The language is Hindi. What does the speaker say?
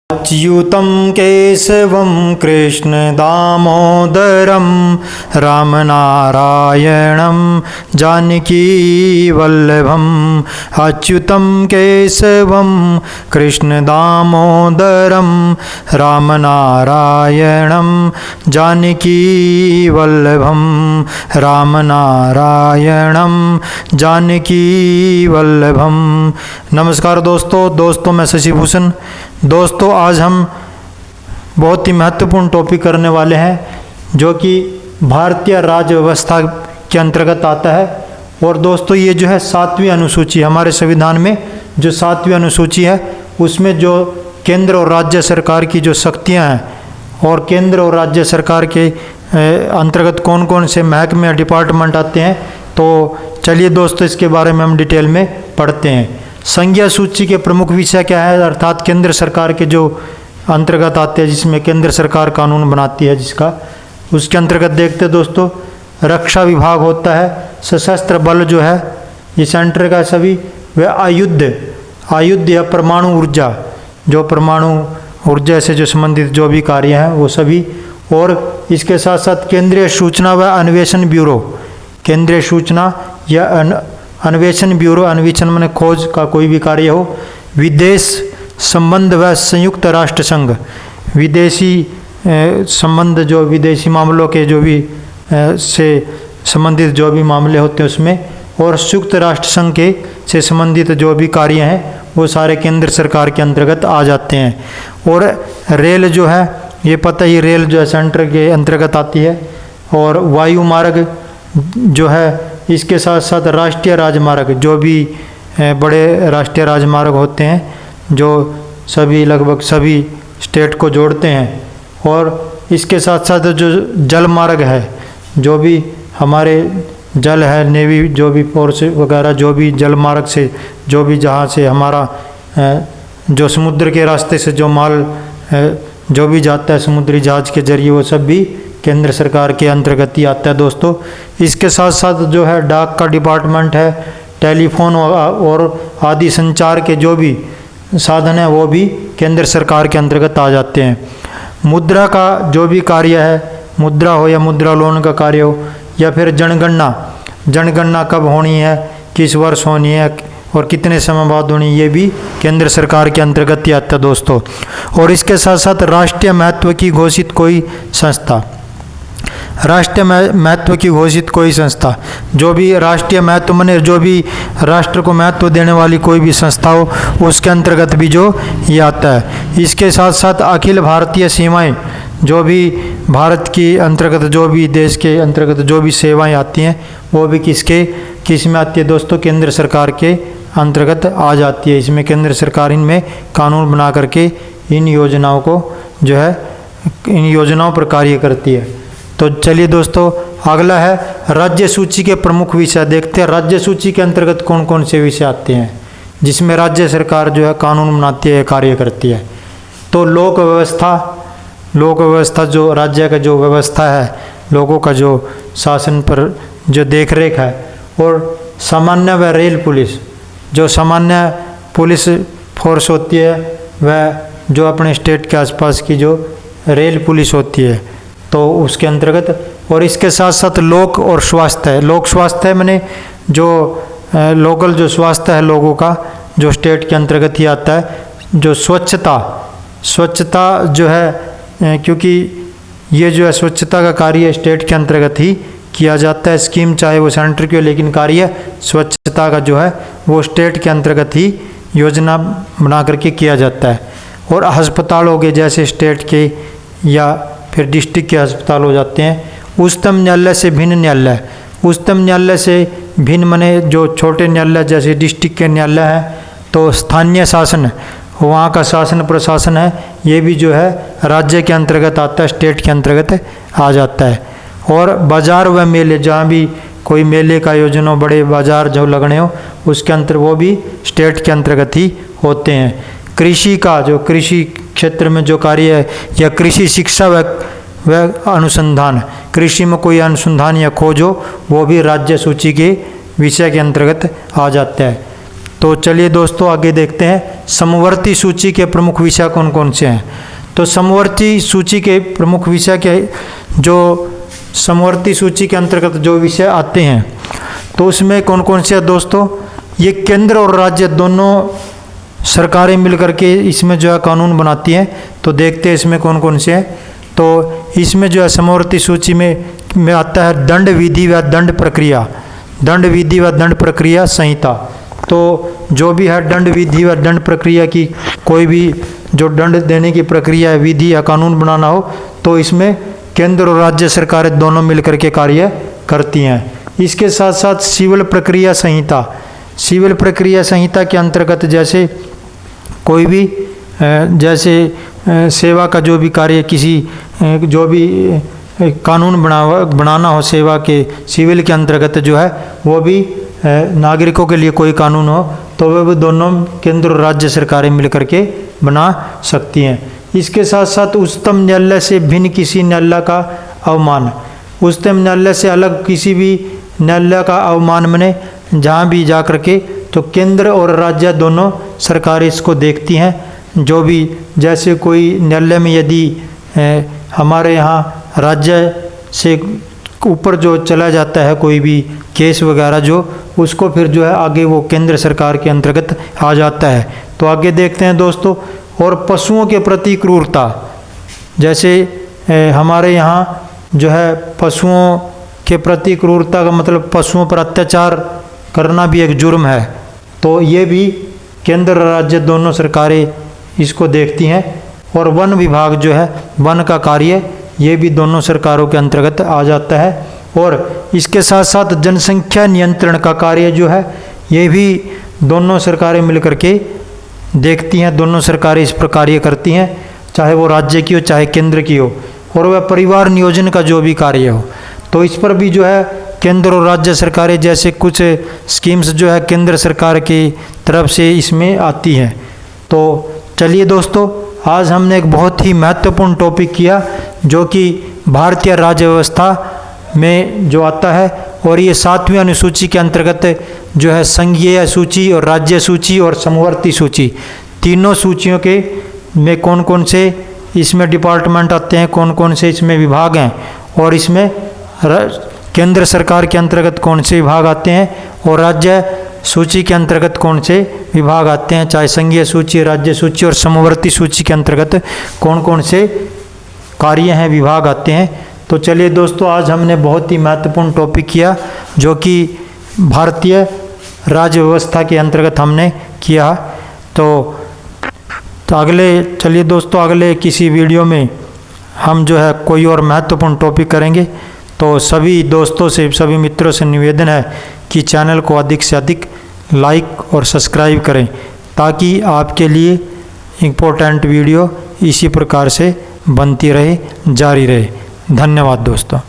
अच्युतं केशवं कृष्णदामोदरं रामनारायणं जानकीवल्लभम्। अच्युतं केशवं कृष्णदामोदरं रामनारायणं जानकीवल्लभम्। रामनारायणं जानकीवल्लभम्। नमस्कार दोस्तों, मैं शशि भूषण। दोस्तों, आज हम बहुत ही महत्वपूर्ण टॉपिक करने वाले हैं जो कि भारतीय राज्य व्यवस्था के अंतर्गत आता है। और दोस्तों, ये जो है 7वीं अनुसूची, हमारे संविधान में जो 7वीं अनुसूची है उसमें जो केंद्र और राज्य सरकार की जो शक्तियां हैं और केंद्र और राज्य सरकार के अंतर्गत कौन कौन से महकमे या डिपार्टमेंट आते हैं, तो चलिए दोस्तों इसके बारे में हम डिटेल में पढ़ते हैं। संज्ञा सूची के प्रमुख विषय क्या है, अर्थात केंद्र सरकार के जो अंतर्गत आते हैं, जिसमें केंद्र सरकार कानून बनाती है जिसका, उसके अंतर्गत देखते हैं दोस्तों। रक्षा विभाग होता है, सशस्त्र बल जो है ये सेंटर का सभी, वह आयुध या परमाणु ऊर्जा, जो परमाणु ऊर्जा से जो संबंधित जो भी कार्य हैं वो सभी। और इसके साथ साथ केंद्रीय सूचना व अन्वेषण ब्यूरो, केंद्रीय सूचना या अन्वेषण ब्यूरो, अन्वेषण माने खोज का कोई भी कार्य हो। विदेश संबंध व संयुक्त राष्ट्र संघ, विदेशी संबंध, जो विदेशी मामलों के जो भी से संबंधित जो भी मामले होते हैं उसमें। और संयुक्त राष्ट्र संघ के से संबंधित जो भी कार्य हैं वो सारे केंद्र सरकार के अंतर्गत आ जाते हैं। और रेल जो है, ये पता ही, रेल जो है सेंटर के अंतर्गत आती है। और वायु मार्ग जो है, इसके साथ साथ राष्ट्रीय राजमार्ग, जो भी बड़े राष्ट्रीय राजमार्ग होते हैं जो सभी लगभग सभी स्टेट को जोड़ते हैं। और इसके साथ साथ जो जल मार्ग है, जो भी हमारे जल है, नेवी जो भी फोर्स वगैरह, जो भी जल मार्ग से जो भी जहाँ से हमारा जो समुद्र के रास्ते से जो माल जो भी जाता है समुद्री जहाज के जरिए, वो सब भी केंद्र सरकार के अंतर्गत ही आता है दोस्तों। इसके साथ साथ जो है डाक का डिपार्टमेंट है, टेलीफोन और आदि संचार के जो भी साधन है वो भी केंद्र सरकार के अंतर्गत आ जाते हैं। मुद्रा का जो भी कार्य है, मुद्रा हो या मुद्रा लोन का कार्य हो, या फिर जनगणना कब होनी है, किस वर्ष होनी है और कितने समय बाद होनी, ये भी केंद्र सरकार के अंतर्गत ही आता है दोस्तों। और इसके साथ साथ राष्ट्रीय महत्व की घोषित कोई संस्था, राष्ट्रीय महत्व की घोषित कोई संस्था, जो भी राष्ट्रीय महत्व माने जो भी राष्ट्र को महत्व देने वाली कोई भी संस्था हो, उसके अंतर्गत भी जो ये आता है। इसके साथ साथ अखिल भारतीय सीमाएं, जो भी भारत के अंतर्गत जो भी देश के अंतर्गत जो भी सेवाएं आती हैं वो भी किस में आती है दोस्तों, केंद्र सरकार के अंतर्गत आ जाती है। इसमें केंद्र सरकार इनमें कानून बना करके इन योजनाओं को जो है, इन योजनाओं पर कार्य करती है। तो चलिए दोस्तों, अगला है राज्य सूची के प्रमुख विषय। देखते हैं राज्य सूची के अंतर्गत कौन कौन से विषय आते हैं जिसमें राज्य सरकार जो है कानून बनाती है, कार्य करती है। तो लोक व्यवस्था जो राज्य का जो व्यवस्था है, लोगों का जो शासन पर जो देख रेख है। और सामान्य व रेल पुलिस, जो सामान्य पुलिस फोर्स होती है, वह जो अपने स्टेट के आसपास की जो रेल पुलिस होती है, तो उसके अंतर्गत। और इसके साथ साथ लोक और स्वास्थ्य है। लोक स्वास्थ्य है माने जो लोकल जो स्वास्थ्य है लोगों का, जो स्टेट के अंतर्गत ही आता है। जो स्वच्छता जो है, क्योंकि ये जो है स्वच्छता का कार्य स्टेट के अंतर्गत ही किया जाता है। स्कीम चाहे वो सेंटर की हो, लेकिन कार्य स्वच्छता का जो है वो स्टेट के अंतर्गत ही योजना बना करके किया जाता है। और अस्पताल हो गए जैसे स्टेट के या फिर डिस्ट्रिक्ट के अस्पताल हो जाते हैं। उच्चतम न्यायालय से भिन्न न्यायालय, उच्चतम न्यायालय से भिन्न माने जो छोटे न्यायालय जैसे डिस्ट्रिक्ट के न्यायालय हैं, तो स्थानीय शासन, वहाँ का शासन प्रशासन है, ये भी जो है राज्य के अंतर्गत आता है, स्टेट के अंतर्गत आ जाता है। और बाजार व मेले, जहाँ भी कोई मेले का आयोजन हो, बड़े बाजार जो लगने हो, उसके अंतर वो भी स्टेट के अंतर्गत ही होते हैं। कृषि का जो कृषि क्षेत्र में जो कार्य है, या कृषि शिक्षा व अनुसंधान, कृषि में कोई अनुसंधान या खोज हो, वो भी राज्य सूची के विषय के अंतर्गत आ जाता है। तो चलिए दोस्तों आगे देखते हैं समवर्ती सूची के प्रमुख विषय कौन कौन से हैं। तो समवर्ती सूची के प्रमुख विषय के जो समवर्ती सूची के अंतर्गत जो विषय आते हैं तो उसमें कौन कौन से हैं दोस्तों। ये केंद्र और राज्य दोनों सरकारें मिलकर के इसमें जो है कानून बनाती हैं। तो देखते हैं इसमें कौन कौन से हैं। तो इसमें जो है समवर्ती सूची में आता है दंड विधि व दंड प्रक्रिया, दंड विधि व दंड प्रक्रिया संहिता। तो जो भी है दंड विधि व दंड प्रक्रिया की कोई भी जो दंड देने की प्रक्रिया विधि या कानून बनाना हो तो इसमें केंद्र और राज्य सरकारें दोनों मिलकर के कार्य करती हैं। इसके साथ साथ सिविल प्रक्रिया संहिता, सिविल प्रक्रिया संहिता के अंतर्गत जैसे कोई भी जैसे सेवा का जो भी कार्य किसी जो भी कानून बनाना हो सेवा के सिविल के अंतर्गत जो है वो भी नागरिकों के लिए कोई कानून हो तो वे भी दोनों केंद्र और राज्य सरकारें मिलकर के बना सकती हैं। इसके साथ साथ उच्चतम न्यायालय से भिन्न किसी न्यायालय का अवमान, उच्चतम न्यायालय से अलग किसी भी न्यायालय का अवमान बने जहाँ भी जा कर के तो केंद्र और राज्य दोनों सरकारें इसको देखती हैं। जो भी जैसे कोई न्यायालय में यदि हमारे यहाँ राज्य से ऊपर जो चला जाता है कोई भी केस वगैरह जो उसको फिर जो है आगे वो केंद्र सरकार के अंतर्गत आ जाता है। तो आगे देखते हैं दोस्तों। और पशुओं के प्रति क्रूरता, जैसे हमारे यहाँ जो है पशुओं के प्रति क्रूरता का मतलब पशुओं पर अत्याचार करना भी एक जुर्म है। तो ये भी केंद्र और राज्य दोनों सरकारें इसको देखती हैं। और वन विभाग जो है वन का कार्य ये भी दोनों सरकारों के अंतर्गत आ जाता है। और इसके साथ साथ जनसंख्या नियंत्रण का कार्य जो है ये भी दोनों सरकारें मिलकर के देखती हैं। दोनों सरकारें इस पर कार्य करती हैं, चाहे वो राज्य की हो चाहे केंद्र की हो। और वह परिवार नियोजन का जो भी कार्य हो तो इस पर भी जो है केंद्र और राज्य सरकारें जैसे कुछ स्कीम्स जो है केंद्र सरकार की तरफ से इसमें आती हैं। तो चलिए दोस्तों आज हमने एक बहुत ही महत्वपूर्ण टॉपिक किया जो कि भारतीय राज्य व्यवस्था में जो आता है। और ये 7वीं अनुसूची के अंतर्गत जो है संघीय सूची और राज्य सूची और समवर्ती सूची तीनों सूचियों के में कौन कौन से इसमें डिपार्टमेंट आते हैं, कौन कौन से इसमें विभाग हैं और इसमें केंद्र सरकार के अंतर्गत कौन से विभाग आते हैं और राज्य सूची के अंतर्गत कौन से विभाग आते हैं, चाहे संघीय सूची, राज्य सूची और समवर्ती सूची के अंतर्गत कौन कौन से कार्य हैं, विभाग आते हैं। तो चलिए दोस्तों आज हमने बहुत ही महत्वपूर्ण टॉपिक किया जो कि भारतीय राज्य व्यवस्था के अंतर्गत हमने किया। तो चलिए दोस्तों अगले किसी वीडियो में हम जो है कोई और महत्वपूर्ण टॉपिक करेंगे। तो सभी दोस्तों से, सभी मित्रों से निवेदन है कि चैनल को अधिक से अधिक लाइक और सब्सक्राइब करें ताकि आपके लिए इम्पोर्टेंट वीडियो इसी प्रकार से बनती रहे, जारी रहे। धन्यवाद दोस्तों।